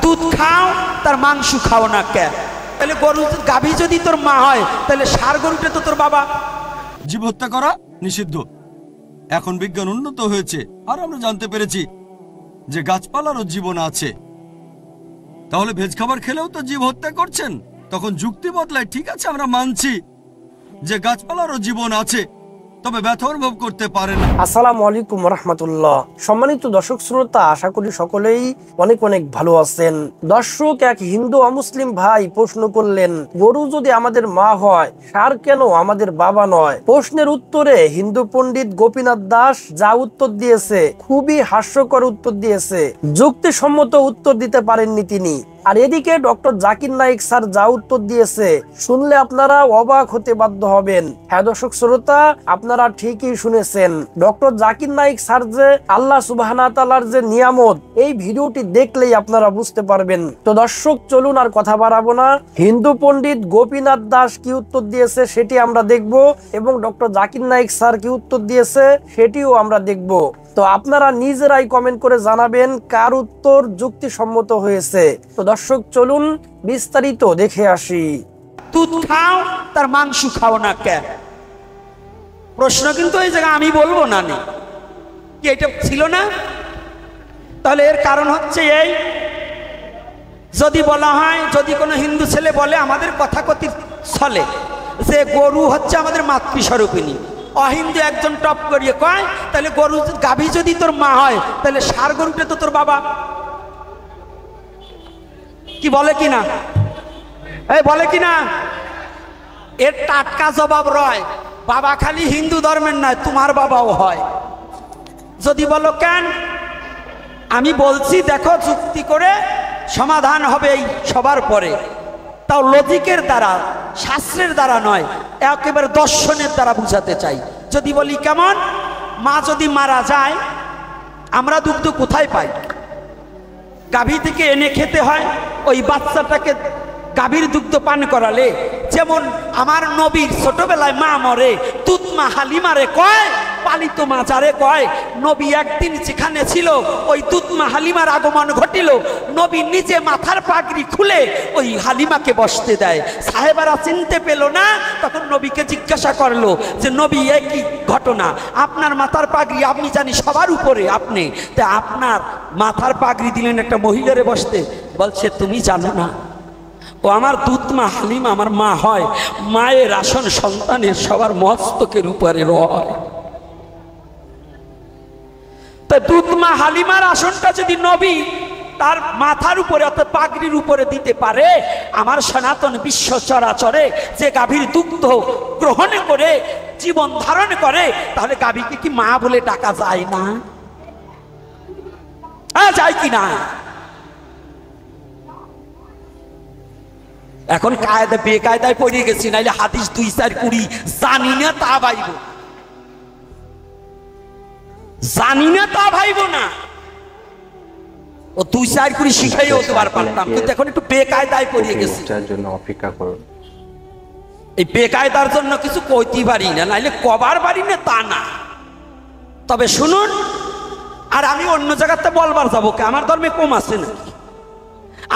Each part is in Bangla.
দুধ খাও তার মাংস খাও না কে? তাহলে গরু গাভী যদি তোর মা হয় তাহলে ষাঁড় গরুটা তো তোর বাবা। জীব হত্যা করা নিষিদ্ধ। এখন বিজ্ঞান উন্নত হয়েছে আর আমরা জানতে পেরেছি যে গাছপালারও জীবন আছে। তাহলে ভেজ খাবার খেলেও তো জীব হত্যা করছেন। তখন যুক্তি বদলায়, ঠিক আছে আমরা মানছি যে গাছপালারও জীবন আছে, তবে ব্যথা অনুভব করতে পারে না। আসসালামু আলাইকুম রাহমাতুল্লাহ। সম্মানিত দর্শক শ্রোতা, আশা করি সকলেই অনেক অনেক ভালো আছেন। দর্শক, এক হিন্দু অমুসলিম ভাই প্রশ্ন করলেন, গরু যদি আমাদের মা হয়, ষাঁড় কেন আমাদের বাবা নয়? প্রশ্নের উত্তরে হিন্দু পণ্ডিত গোপীনাথ দাস যা উত্তর দিয়েছে, খুবই হাস্যকর উত্তর দিয়েছে। যুক্তিসম্মত উত্তর দিতে পারেননি তিনি। আর এদিকে ডক্টর জাকির নায়েক স্যার যা উত্তর দিয়েছে, শুনলে আপনারা অবাক হতে বাধ্য হবেন। হ্যাঁ দর্শক শ্রোতা, আপনারা ঠিকই শুনেছেন। ডক্টর জাকির নায়েক স্যার যে আল্লাহ সুবহানাহু ওয়া তাআলার যে নিয়ামত, এই ভিডিওটি দেখলেই আপনারা বুঝতে পারবেন। তো দর্শক চলুন আর কথা বাড়াবো না, হিন্দু পণ্ডিত গোপীনাথ দাস কি উত্তর দিয়েছে সেটি আমরা দেখব, এবং ডক্টর জাকির নায়েক স্যার কি উত্তর দিয়েছে সেটিও আমরা দেখব। তো আপনারা নিজেরাই কমেন্ট করে জানাবেন কার উত্তর যুক্তিসম্মত হয়েছে। তো দর্শক চলুন বিস্তারিত দেখে আসি। দুধ খাও তার মাংস খাও না কে? প্রশ্ন কিন্তু এই জায়গায় আমি বলবো না, কি এটা ছিল না? তাহলে এর কারণ হচ্ছে এই, যদি বলা হয়, যদি কোনো হিন্দু ছেলে বলে আমাদের কথাকথিত চলে যে গরু হচ্ছে আমাদের মাতৃস্বরূপিণী, অহিন্দু একজন টপ করিয়ে কয় তাহলে গরু গাভী যদি তোর মা হয় তাহলে ষাঁড় গরুটা তো তোর বাবা। কি বলে কিনা? এই বলে কিনা? এর টাটকা জবাব রয়, বাবা খালি হিন্দু ধর্মের নয়, তোমার বাবাও হয়। যদি বলো কেন, আমি বলছি দেখো যুক্তি করে সমাধান হবে এই সবার পরে, তাও লজিকের দ্বারা, শাস্ত্রের দ্বারা নয়, একেবারে দর্শনের দ্বারা বুঝাতে চাই। যদি বলি কেমন, মা যদি মারা যায় আমরা দুগ্ধ কোথায় পাই? গাভী থেকে এনে খেতে হয়। ওই বাচ্চাটাকে গাভীর দুগ্ধ পান করালে, যেমন আমার নবীর ছোটবেলায় মা মরে, তুতমা হালিমারে কয়, পালিত মা যারে কয়, নবী একদিন যেখানে ছিল ওই তুতমা হালিমার আগমন ঘটিল, নবী নিজে মাথার পাগড়ি খুলে ওই হালিমাকে বসতে দেয়। সাহেবারা চিনতে পেল না, তখন নবীকে জিজ্ঞাসা করলো যে নবী একই ঘটনা, আপনার মাথার পাগড়ি আমি জানি সবার উপরে, আপনি তা আপনার মাথার পাগড়ি দিলেন একটা মহিলারে বসতে? বলছে তুমি জানো না, ও আমার দুধমা হালিমা আমার মা হয়, মায়ের আসন সন্তানের সবার মস্তকের উপরে রয়। তা দুধমা হালিমার আসনটা যদি নবী তার মাথার উপরে অর্থাৎ পাগড়ির উপরে দিতে পারে, আমার সনাতন বিশ্ব চরাচরে যে গাভীর দুগ্ধ গ্রহণ করে জীবন ধারণ করে, তাহলে গাভীকে কি মা বলে ডাকা যায় না? যায় কি না? এখন কায়দা বেকায়দায় পড়ে গেছি, নাইলে হাদিস 2-4 জানি না তা ভাইব, জানি না তা ভাইব না, ও 2-4 শিখাই হতে পারতাম, কিন্তু এখন একটু বেকায়দায় পড়ে গেছি। জন্য অপেক্ষা করুন। এই বেকায়দার জন্য কিছু কইতে পারি না, নাইলে কবার পারি না তা না। তবে শুনুন, আর আমি অন্য জায়গাতে বলবার যাবো কে? আমার ধর্মে কম আছে না?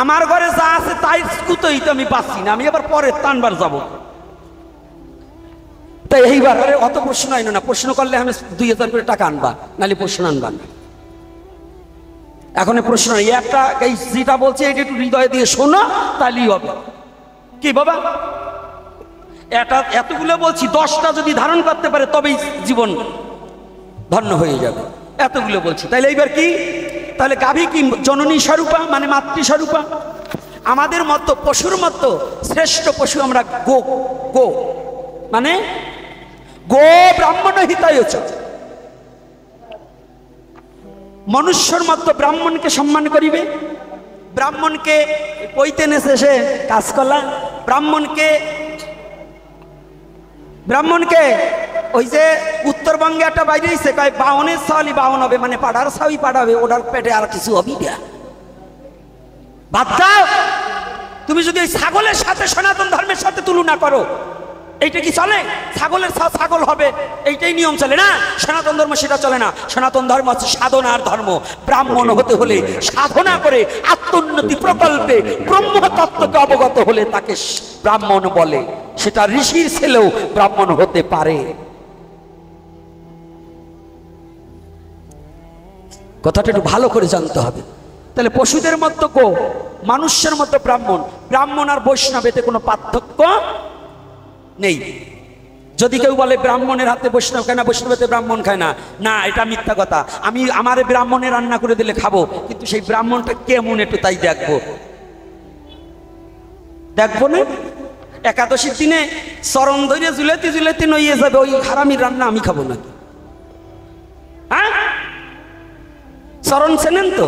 আমার ঘরে যা আছে তাই কুতই তো আমি পাচ্ছি না, আমি আবার পরে টানবার যাব। তাই এইবার অত প্রশ্ন আইনো না, প্রশ্ন করলে আমি 2000 করে টাকা আনবা, নাহলে প্রশ্ন আনবা না। এখন প্রশ্ন একটা, এই যেটা বলছে এটা একটু হৃদয় দিয়ে শোনো, তাহলেই হবে। কি বাবা, এটা এতগুলো বলছি, 10টা যদি ধারণ করতে পারে তবেই জীবন ধন্য হয়ে যাবে, এতগুলো বলছি। তাহলে এইবার কি? তাহলে গাভী কি জননী স্বরূপা, মানে মাতৃস্বরূপা? আমাদের মতো পশুর মতো শ্রেষ্ঠ পশু আমরা গো, গো মানে গো ব্রাহ্মণ হিতায়। মনুষ্যর মতো ব্রাহ্মণকে সম্মান করিবে, ব্রাহ্মণকে কইতে নেছে সে কাজ করলা, ব্রাহ্মণকে ওই যে উত্তরবঙ্গে একটা বাইরে হয়েছে, কয় বাউনের ছাওয়ালি বাউন হবে, মানে পাড়ার ছাওয়াই পাড়াবে, ওটার পেটে আর কিছু হবি না। বাদ দাও, তুমি যদি ওই ছাগলের সাথে সনাতন ধর্মের সাথে তুলনা করো, এইটা কি চলে? ছাগলের ছাগল হবে, এইটাই নিয়ম চলে না। সনাতন ধর্ম সেটা চলে না। সনাতন ধর্ম হচ্ছে সাধনার ধর্ম। ব্রাহ্মণ হতে হলে সাধনা করে আত্মোন্নতি প্রকল্পে ব্রহ্মতত্ত্বকে অবগত হলে তাকে ব্রাহ্মণ বলে। সেটা ঋষির ছেলেও ব্রাহ্মণ হতে পারে। কথাটা একটু ভালো করে জানতে হবে। তাহলে পশুদের মতো গো, মানুষের মতো ব্রাহ্মণ। ব্রাহ্মণ আর বৈষ্ণব এতে কোনো পার্থক্য নেই। যদি কেউ বলে ব্রাহ্মণের হাতে বৈষ্ণব খায় না, বৈষ্ণবেতে ব্রাহ্মণ খায় না, না, এটা মিথ্যা কথা। আমি আমারে ব্রাহ্মণে রান্না করে দিলে খাবো, কিন্তু সেই ব্রাহ্মণটা কেমন একটু তাই দেখবো। দেখবো না? একাদশীর দিনে চরণ ধরে জুলেতে জুলেতে নইয়ে যাবে, ওই হারামির রান্না আমি খাবো না। হ্যাঁ, চরণ চেনেন তো?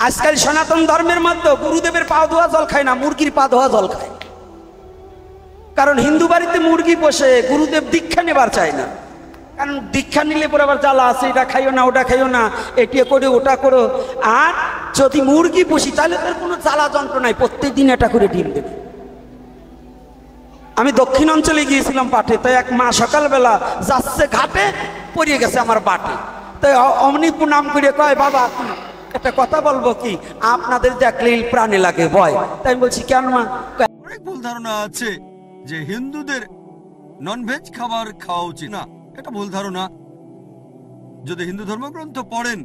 আজকাল সনাতন ধর্মের মধ্যে গুরুদেবের পা ধোয়া জল খায় না, মুরগির পা ধোয়া জল খায়। কারণ হিন্দু বাড়িতে মুরগি পোষে, গুরুদেব দীক্ষা নেবার চায় না। কারণ দীক্ষা নিলে পরে আবার জ্বালা আছে, এটা খাইও না, ওটা খাইও না, এটিও করে ওটা করো। আর যদি মুরগি পুষি তাহলে তার কোনো জ্বালা যন্ত্র নাই, প্রত্যেক দিন এটা করে ডিম দেবে। আমি দক্ষিণ অঞ্চলে গিয়েছিলাম পাঠে, তাই এক মা সকালবেলা যাচ্ছে ঘাটে, পড়িয়ে গেছে আমার বাটে। তাই অমনি প্রণাম করে কয়, বাবা একটা কথা বলবো কি, আপনাদের দেখলেই প্রাণে লাগে ভয়। তাই আমি বলছি কেন মা? অনেক ভুল ধারণা আছে যে হিন্দুদের ননভেজ খাবার খাওয়া উচিত না, এটা ভুল ধারণা। যদি হিন্দু ধর্মগ্রন্থ পড়েন,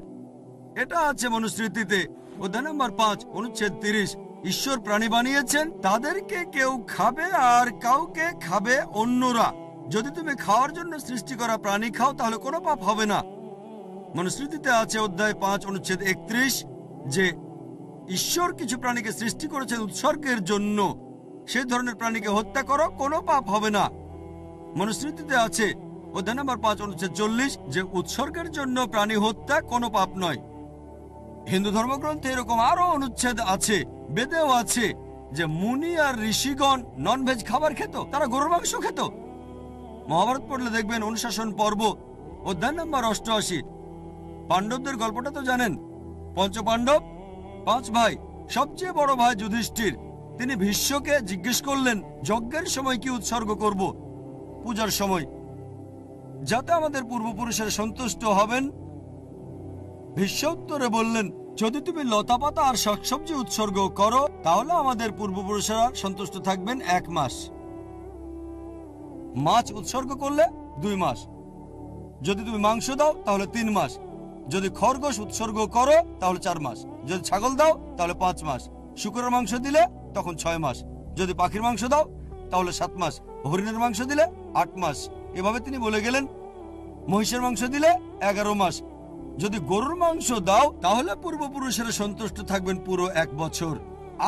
এটা আছে মনুস্মৃতিতে অধ্যায় নম্বর 5 অনুচ্ছেদ 30, ঈশ্বর প্রাণী বানিয়েছেন, তাদেরকে কেউ খাবে আর কাউকে খাবে অন্যরা। যদি তুমি খাওয়ার জন্য সৃষ্টি করা প্রাণী খাও তাহলে কোনো পাপ হবে না। মনুস্মৃতিতে আছে অধ্যায় 5 অনুচ্ছেদ 31 যে ঈশ্বর কিছু প্রাণীকে সৃষ্টি করেছেন উৎসর্গের জন্য, সেই ধরনের প্রাণীকে হত্যা করো, কোনো পাপ হবে না। মনুস্মৃতিতে আছে অধ্যায় নম্বর 5 অনুচ্ছেদ 40 যে উৎসর্গের জন্য প্রাণী হত্যা কোনো পাপ নয়। হিন্দু ধর্মগ্রন্থে এরকম আরো অনুচ্ছেদ আছে, বেদেও আছে যে মুনি আর ঋষিগণ ননভেজ খাবার খেত, তারা গরুর মাংস খেত। মহাভারত পড়লে দেখবেন অনুশাসন পর্ব অধ্যায় নম্বর 88, পাণ্ডবদের গল্পটা তো জানেন। পঞ্চপাণ্ডব 5 ভাই, সবচেয়ে বড় ভাই যুধিষ্ঠির, তিনি ভীষ্মকে জিজ্ঞেস করলেন যজ্ঞের সময় কি উৎসর্গ করব, পূজার সময়, যাতে আমাদের পূর্বপুরুষের সন্তুষ্ট হবেন। ভীষ্ম উত্তরে বললেন, যদি তুমি লতাপাতা আর শাকসবজি উৎসর্গ করো তাহলে আমাদের পূর্বপুরুষেরা সন্তুষ্ট থাকবেন 1 মাস। মাছ উৎসর্গ করলে 2 মাস, যদি তুমি মাংস দাও তাহলে 3 মাস, যদি খরগোশ উৎসর্গ করো তাহলে 4 মাস, যদি ছাগল দাও তাহলে 5 মাস, শুকরের মাংস দিলে তখন 6 মাস, যদি পাখির মাংস দাও তাহলে 7 মাস, হরিণের মাংস দিলে 8 মাস। এভাবে তিনি বলে গেলেন। মহিষের মাংস দিলে 11 মাস, যদি গরুর মাংস দাও তাহলে পূর্বপুরুষেরা সন্তুষ্ট থাকবেন পুরো 1 বছর।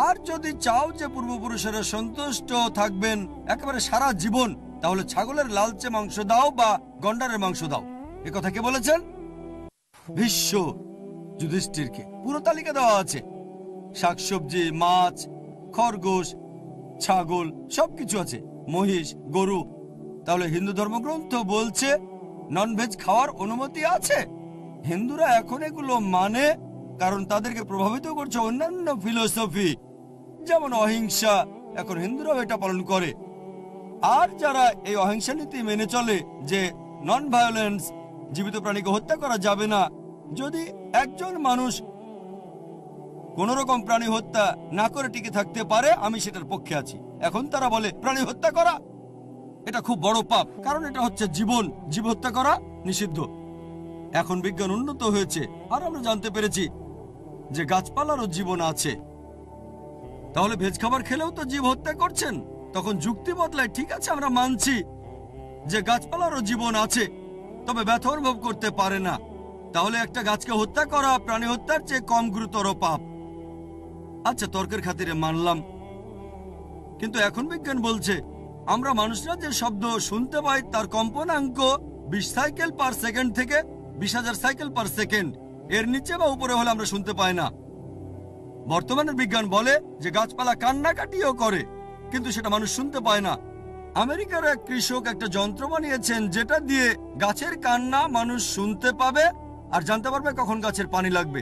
আর যদি চাও যে পূর্বপুরুষেরা সন্তুষ্ট থাকবেন একেবারে সারা জীবন, তাহলে ছাগলের লালচে মাংস দাও বা গন্ডারের মাংস দাও। এ কথা কে বলেছেন? ভীষ্ম যুধিষ্ঠিরকে। পুরো তালিকা দেওয়া আছে, শাকসবজি, মাছ, খরগোশ, ছাগল, সবকিছু আছে, মহিষ, গরু। তাহলে হিন্দু ধর্মগ্রন্থ বলছে ননভেজ খাওয়ার অনুমতি আছে। হিন্দুরা এখন এগুলো মানে কারণ তাদেরকে প্রভাবিত করছে অন্যান্য ফিলোসফি, যেমন অহিংসা। এখন হিন্দুরাও এটা পালন করে। আর যারা এই অহিংসা নীতি মেনে চলে যে নন ভায়োলেন্স, জীবিত প্রাণীকে হত্যা করা যাবে না, যদি একজন মানুষ কোন রকম প্রাণী হত্যা না করে টিকে থাকতে পারে, আমি সেটার পক্ষে আছি। এখন তারা বলে প্রাণী হত্যা করা এটা খুব বড় পাপ, কারণ এটা হচ্ছে জীবন, জীব হত্যা করা নিষিদ্ধ। এখন বিজ্ঞান উন্নত হয়েছে আর আমরা জানতে পেরেছি যে গাছপালারও জীবন আছে। তাহলে ভেজ খাবার খেলেও তো জীব হত্যা করছেন। তখন যুক্তি বদলায়, ঠিক আছে আমরা মানছি যে গাছপালারও জীবন আছে, তবে ব্যথা অনুভব করতে পারে না। তাহলে একটা গাছকে হত্যা করা প্রাণী হত্যার চেয়ে কম গুরুতর পাপ। আচ্ছা, তর্কের খাতিরে মানলাম, কিন্তু এখন বিজ্ঞান বলছে আমরা মানুষরা যে শব্দ শুনতে পাই তার কম্পনাঙ্ক 20 সাইকেল পার সেকেন্ড থেকে 20,000 সাইকেল পার সেকেন্ড, এর নিচে বা উপরে হলে আমরা শুনতে পাই না। বর্তমানের বিজ্ঞান বলে যে গাছপালা কান্নাকাটিও করে, কিন্তু সেটা মানুষ শুনতে পায় না। আমেরিকার এক কৃষক একটা যন্ত্র বানিয়েছেন যেটা দিয়ে গাছের কান্না মানুষ শুনতে পাবে আর জানতে পারবে কখন গাছের পানি লাগবে।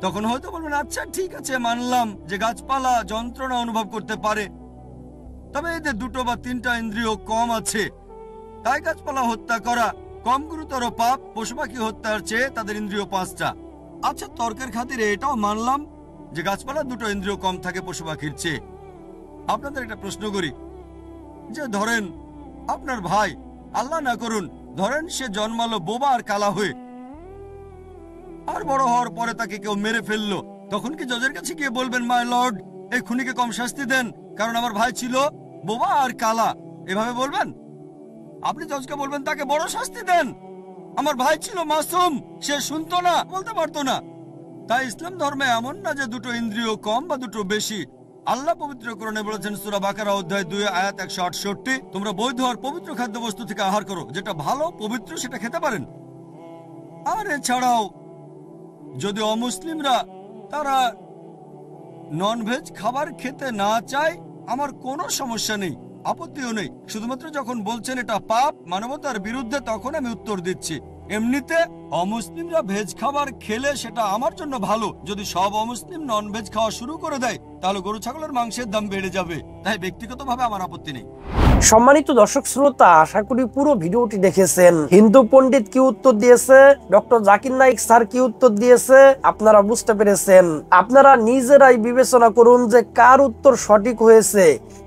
তখন হয়তো বলবেন, আচ্ছা ঠিক আছে মানলাম যে গাছপালা যন্ত্রণা অনুভব করতে পারে, তবে এদের 2 বা 3টা ইন্দ্রিয় কম আছে, তাই গাছপালা হত্যা করা কম গুরুতর পাপ পশু পাখি হত্যার চেয়ে তাদের ইন্দ্রিয় 5টা। আচ্ছা, তর্কের খাতিরে এটাও মানলাম যে গাছপালা 2টো ইন্দ্রিয় কম থাকে পশু পাখির চেয়ে। আপনাদের একটা প্রশ্ন করি, যে ধরেন আপনার ভাই, আল্লাহ না করুন, ধরেন সে জন্মালো বোবা আর কালা হয়ে, আর বড় হওয়ার পরে তাকে কেউ মেরে ফেললো, তখন কি জজের কাছে গিয়ে বলবেন মাই লর্ড এই খুনিকে কম শাস্তি দেন কারণ আমার ভাই ছিল বোবা আর কালা, এভাবে বলবেন? আপনি জজকে বলবেন তাকে বড় শাস্তি দেন, আমার ভাই ছিল মাসুম, সে শুনতো না, বলতে পারতো না। তাই ইসলাম ধর্মে এমন না যে 2টো ইন্দ্রিয় কম বা 2টো বেশি। আল্লাহ পবিত্র কোরআনে বলেছেন সূরা বাকারা অধ্যায় 2 আয়াত 168, তোমরা বৈধ আর পবিত্র খাদ্যবস্তু থেকে আহার করো, যেটা ভালো পবিত্র সেটা খেতে পারেন। আর এছাড়াও যদি অমুসলিমরা তারা ননভেজ খাবার খেতে না চায়, আমার কোনো সমস্যা নেই, আপত্তিও নেই। শুধুমাত্র যখন বলছেন এটা পাপ, মানবতার বিরুদ্ধে, তখন আমি উত্তর দিচ্ছি। এমনিতে অমুসলিমরা ভেজ খাবার খেলে সেটা আমার জন্য ভালো। যদি সব অমুসলিম ননভেজ খাওয়া শুরু করে দেয় তাহলে গরু ছাগলের মাংসের দাম বেড়ে যাবে। তাই ব্যক্তিগতভাবে আমার আপত্তি নেই। সম্মানিত দর্শক শ্রোতা, আশা করি পুরো ভিডিওটি দেখেছেন। হিন্দু পণ্ডিত কি উত্তর দিয়েছে, ডক্টর জাকির নাইক স্যার কি উত্তর দিয়েছে, আপনারা বুঝতে পেরেছেন। আপনারা নিজেরাই বিবেচনা করুন যে কার উত্তর সঠিক হয়েছে,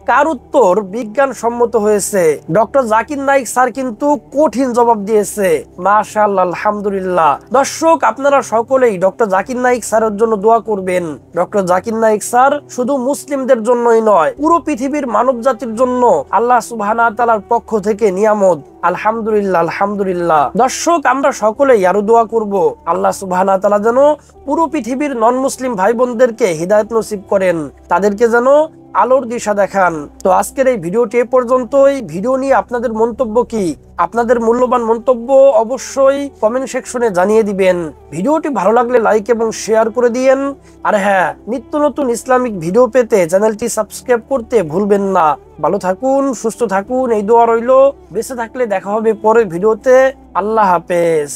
কার উত্তর বিজ্ঞানসম্মত হয়েছে। ডক্টর জাকির নাইক স্যার কিন্তু কঠিন জবাব দিয়েছে, মাশাআল্লাহ, আলহামদুলিল্লাহ। দর্শক, আপনারা সকলেই ডক্টর জাকির নাইক স্যারের জন্য দোয়া করবেন। ডক্টর জাকির নাইক স্যার শুধু মুসলিমদের জন্যই নয়, পুরো পৃথিবীর মানব জাতির জন্য আল্লাহ সুবহানাহু ওয়া তাআলার পক্ষ থেকে নিয়ামত। আলহামদুলিল্লাহ, আলহামদুলিল্লাহ। দর্শক, আমরা সকলেই আরো দোয়া করব আল্লাহ সুবহানাহু ওয়া তাআলা যেন পুরো পৃথিবীর নন মুসলিম ভাই বোনদেরকে হিদায়াত নসিব করেন, তাদেরকে যেন আলোর দিশা দেখান। তো আজকের এই ভিডিওটি এ পর্যন্তই। ভিডিও নিয়ে আপনাদের মন্তব্য কি? আপনাদের মূল্যবান মন্তব্য অবশ্যই কমেন্ট সেকশনে জানিয়ে দিবেন। ভিডিওটি ভালো লাগলে লাইক এবং শেয়ার করে দিয়েন। আর হ্যাঁ, নিত্য নতুন ইসলামিক ভিডিও পেতে চ্যানেলটি সাবস্ক্রাইব করতে ভুলবেন না। ভালো থাকুন, সুস্থ থাকুন, এই দোয়া রইল। বেঁচে থাকলে দেখা হবে পরের ভিডিওতে। আল্লাহ হাফেজ।